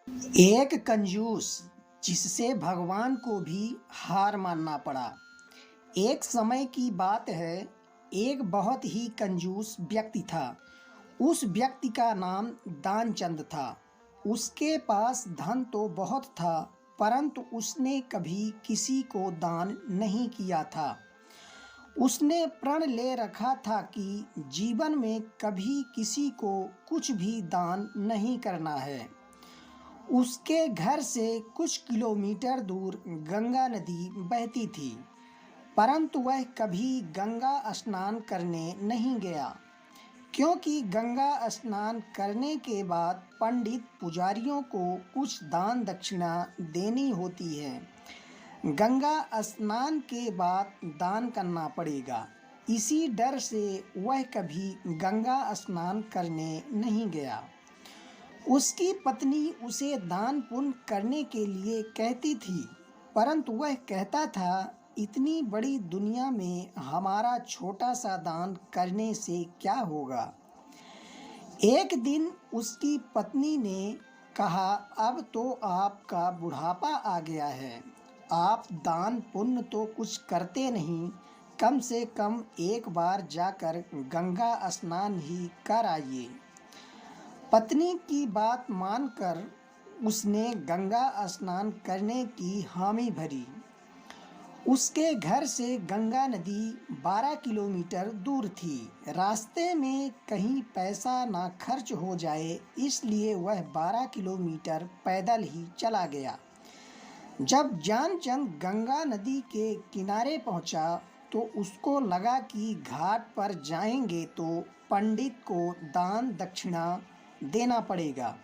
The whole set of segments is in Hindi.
एक कंजूस जिससे भगवान को भी हार मानना पड़ा। एक समय की बात है, एक बहुत ही कंजूस व्यक्ति था। उस व्यक्ति का नाम दानचंद था। उसके पास धन तो बहुत था, परंतु उसने कभी किसी को दान नहीं किया था। उसने प्रण ले रखा था कि जीवन में कभी किसी को कुछ भी दान नहीं करना है। उसके घर से कुछ किलोमीटर दूर गंगा नदी बहती थी, परंतु वह कभी गंगा स्नान करने नहीं गया, क्योंकि गंगा स्नान करने के बाद पंडित पुजारियों को कुछ दान दक्षिणा देनी होती है। गंगा स्नान के बाद दान करना पड़ेगा। इसी डर से वह कभी गंगा स्नान करने नहीं गया। उसकी पत्नी उसे दान पुण्य करने के लिए कहती थी, परंतु वह कहता था, इतनी बड़ी दुनिया में हमारा छोटा सा दान करने से क्या होगा। एक दिन उसकी पत्नी ने कहा, अब तो आपका बुढ़ापा आ गया है, आप दान पुण्य तो कुछ करते नहीं, कम से कम एक बार जाकर गंगा स्नान ही कर आइए। पत्नी की बात मानकर उसने गंगा स्नान करने की हामी भरी। उसके घर से गंगा नदी 12 किलोमीटर दूर थी। रास्ते में कहीं पैसा ना खर्च हो जाए, इसलिए वह 12 किलोमीटर पैदल ही चला गया। जब जानचंद गंगा नदी के किनारे पहुंचा तो उसको लगा कि घाट पर जाएंगे तो पंडित को दान दक्षिणा देना पड़ेगा,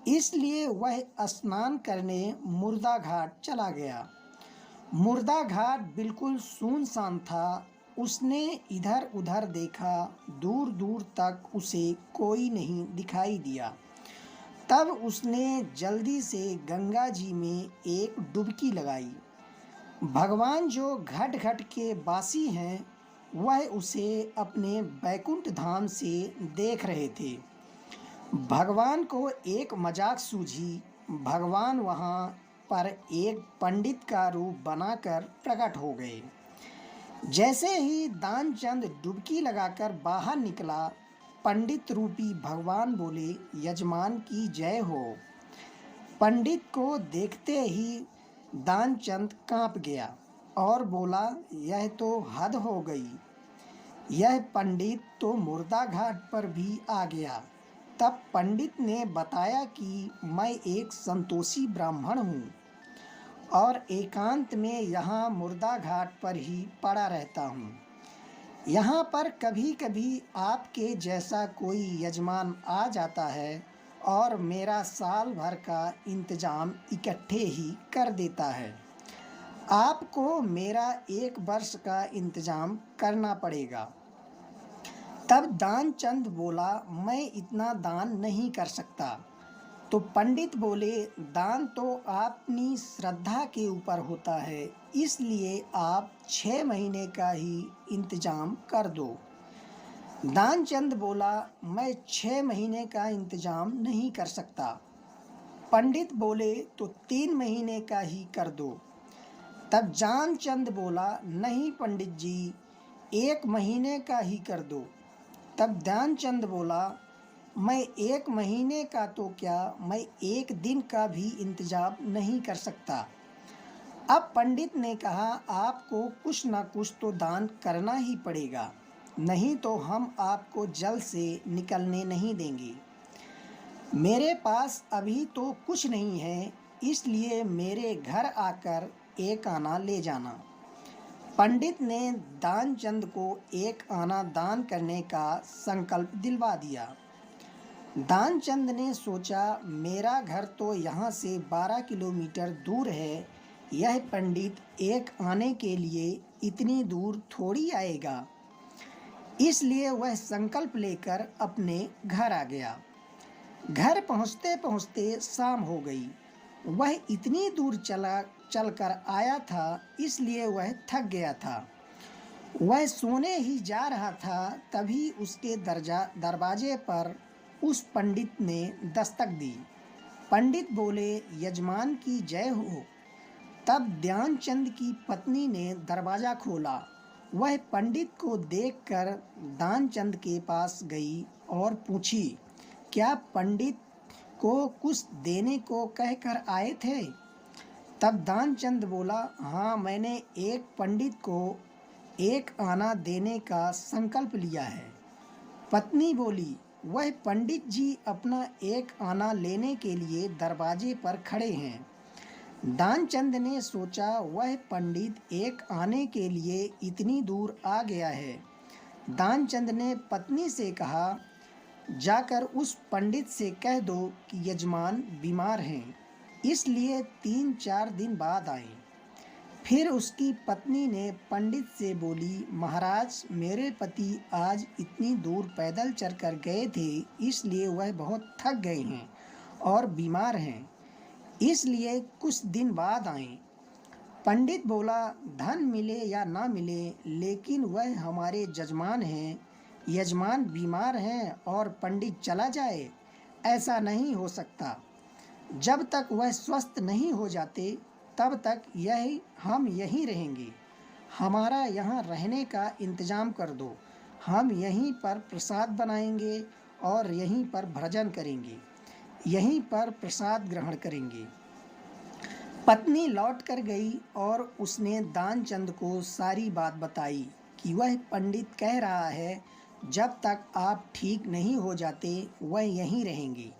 इसलिए वह स्नान करने मुर्दा घाट चला गया। मुर्दा घाट बिल्कुल सुनसान था। उसने इधर उधर देखा, दूर दूर तक उसे कोई नहीं दिखाई दिया। तब उसने जल्दी से गंगा जी में एक डुबकी लगाई। भगवान जो घट घट के वासी हैं, वह उसे अपने बैकुंठ धाम से देख रहे थे। भगवान को एक मजाक सूझी। भगवान वहाँ पर एक पंडित का रूप बनाकर प्रकट हो गए। जैसे ही दानचंद डुबकी लगाकर बाहर निकला, पंडित रूपी भगवान बोले, यजमान की जय हो। पंडित को देखते ही दानचंद कांप गया और बोला, यह तो हद हो गई। यह पंडित तो मुर्दा घाट पर भी आ गया। तब पंडित ने बताया कि मैं एक संतोषी ब्राह्मण हूँ और एकांत में यहाँ मुर्दा घाट पर ही पड़ा रहता हूँ। यहाँ पर कभी कभी आपके जैसा कोई यजमान आ जाता है और मेरा साल भर का इंतजाम इकट्ठे ही कर देता है। आपको मेरा 1 वर्ष का इंतजाम करना पड़ेगा। तब दानचंद बोला, मैं इतना दान नहीं कर सकता। तो पंडित बोले, दान तो अपनी श्रद्धा के ऊपर होता है, इसलिए आप 6 महीने का ही इंतजाम कर दो। दानचंद बोला, मैं 6 महीने का इंतजाम नहीं कर सकता। पंडित बोले, तो 3 महीने का ही कर दो। तब जानचंद बोला, नहीं पंडित जी, 1 महीने का ही कर दो। तब ध्यानचंद बोला, मैं 1 महीने का तो क्या, मैं 1 दिन का भी इंतजाम नहीं कर सकता। अब पंडित ने कहा, आपको कुछ ना कुछ तो दान करना ही पड़ेगा, नहीं तो हम आपको जल से निकलने नहीं देंगे। मेरे पास अभी तो कुछ नहीं है, इसलिए मेरे घर आकर 1 आना ले जाना। पंडित ने दानचंद को 1 आना दान करने का संकल्प दिलवा दिया। दानचंद ने सोचा, मेरा घर तो यहाँ से 12 किलोमीटर दूर है, यह पंडित 1 आने के लिए इतनी दूर थोड़ी आएगा। इसलिए वह संकल्प लेकर अपने घर आ गया। घर पहुँचते पहुँचते शाम हो गई। वह इतनी दूर चलकर आया था, इसलिए वह थक गया था। वह सोने ही जा रहा था, तभी उसके दरवाजे पर उस पंडित ने दस्तक दी। पंडित बोले, यजमान की जय हो। तब ध्यानचंद की पत्नी ने दरवाज़ा खोला। वह पंडित को देखकर ध्यानचंद के पास गई और पूछी, क्या पंडित को कुछ देने को कहकर आए थे? तब ध्यानचंद बोला, हाँ, मैंने एक पंडित को 1 आना देने का संकल्प लिया है। पत्नी बोली, वह पंडित जी अपना 1 आना लेने के लिए दरवाजे पर खड़े हैं। ध्यानचंद ने सोचा, वह पंडित 1 आने के लिए इतनी दूर आ गया है। ध्यानचंद ने पत्नी से कहा, जाकर उस पंडित से कह दो कि यजमान बीमार हैं, इसलिए 3-4 दिन बाद आएं। फिर उसकी पत्नी ने पंडित से बोली, महाराज, मेरे पति आज इतनी दूर पैदल चलकर गए थे, इसलिए वह बहुत थक गए हैं और बीमार हैं, इसलिए कुछ दिन बाद आएं। पंडित बोला, धन मिले या ना मिले, लेकिन वह हमारे जजमान हैं। यजमान बीमार हैं और पंडित चला जाए, ऐसा नहीं हो सकता। जब तक वह स्वस्थ नहीं हो जाते तब तक हम यहीं रहेंगे। हमारा यहाँ रहने का इंतजाम कर दो। हम यहीं पर प्रसाद बनाएंगे और यहीं पर भजन करेंगे, यहीं पर प्रसाद ग्रहण करेंगे। पत्नी लौट कर गई और उसने ध्यानचंद को सारी बात बताई कि वह पंडित कह रहा है, जब तक आप ठीक नहीं हो जाते वह यहीं रहेंगे।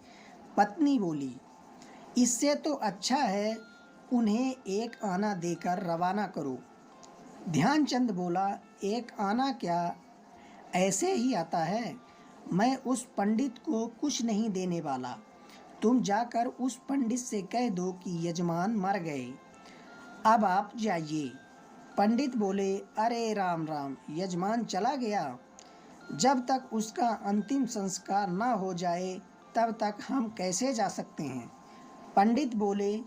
पत्नी बोली, इससे तो अच्छा है उन्हें 1 आना देकर रवाना करो। ध्यानचंद बोला, 1 आना क्या, ऐसे ही आता है। मैं उस पंडित को कुछ नहीं देने वाला। तुम जाकर उस पंडित से कह दो कि यजमान मर गए, अब आप जाइए। पंडित बोले, अरे राम राम, यजमान चला गया? जब तक उसका अंतिम संस्कार ना हो जाए तब तक हम कैसे जा सकते हैं? पंडित बोले,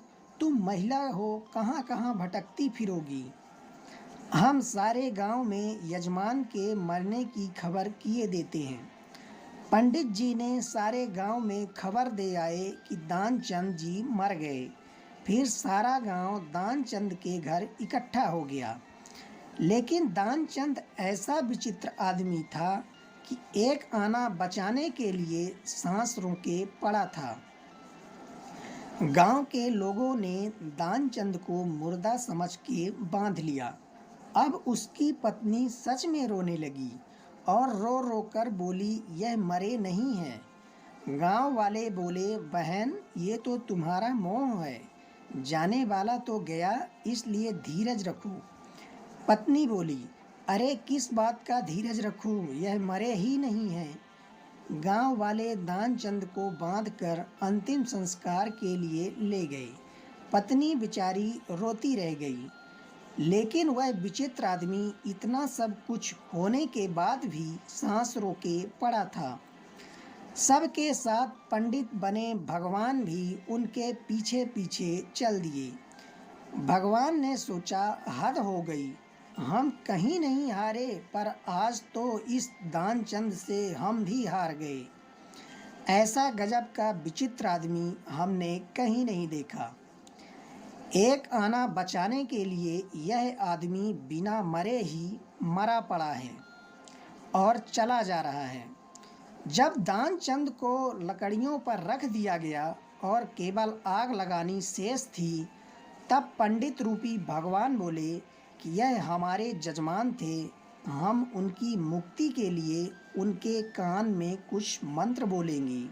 तुम महिला हो, कहाँ कहाँ भटकती फिरोगी? हम सारे गांव में यजमान के मरने की खबर किए देते हैं। पंडित जी ने सारे गांव में खबर दे आए कि ध्यानचंद जी मर गए। फिर सारा गांव ध्यानचंद के घर इकट्ठा हो गया। लेकिन ध्यानचंद ऐसा विचित्र आदमी था कि 1 आना बचाने के लिए सांस रोके पड़ा था। गांव के लोगों ने ध्यानचंद को मुर्दा समझ के बांध लिया। अब उसकी पत्नी सच में रोने लगी और रो रो कर बोली, यह मरे नहीं हैं। गांव वाले बोले, बहन, ये तो तुम्हारा मोह है, जाने वाला तो गया, इसलिए धीरज रखो। पत्नी बोली, अरे किस बात का धीरज रखूं, यह मरे ही नहीं हैं। गांव वाले ध्यानचंद को बांधकर अंतिम संस्कार के लिए ले गए। पत्नी बेचारी रोती रह गई। लेकिन वह विचित्र आदमी इतना सब कुछ होने के बाद भी सांस रोके पड़ा था। सबके साथ पंडित बने भगवान भी उनके पीछे पीछे चल दिए। भगवान ने सोचा, हद हो गई, हम कहीं नहीं हारे, पर आज तो इस ध्यानचंद से हम भी हार गए। ऐसा गजब का विचित्र आदमी हमने कहीं नहीं देखा। 1 आना बचाने के लिए यह आदमी बिना मरे ही मरा पड़ा है और चला जा रहा है। जब ध्यानचंद को लकड़ियों पर रख दिया गया और केवल आग लगानी शेष थी, तब पंडित रूपी भगवान बोले कि यह हमारे जजमान थे, हम उनकी मुक्ति के लिए उनके कान में कुछ मंत्र बोलेंगे।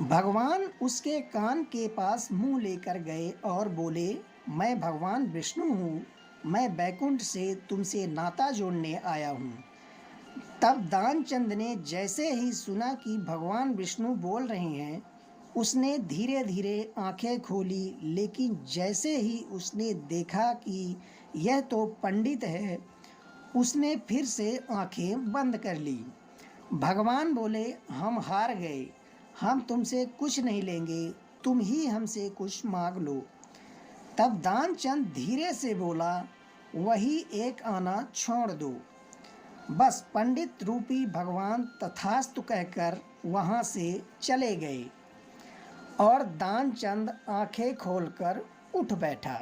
भगवान उसके कान के पास मुंह लेकर गए और बोले, मैं भगवान विष्णु हूँ, मैं बैकुंठ से तुमसे नाता जोड़ने आया हूँ। तब ध्यानचंद ने जैसे ही सुना कि भगवान विष्णु बोल रहे हैं, उसने धीरे धीरे आंखें खोली, लेकिन जैसे ही उसने देखा कि यह तो पंडित है, उसने फिर से आंखें बंद कर ली। भगवान बोले, हम हार गए, हम तुमसे कुछ नहीं लेंगे, तुम ही हमसे कुछ मांग लो। तब ध्यानचंद धीरे से बोला, वही 1 आना छोड़ दो। बस पंडित रूपी भगवान तथास्तु कहकर वहाँ से चले गए और दानचंद आंखें खोलकर उठ बैठा।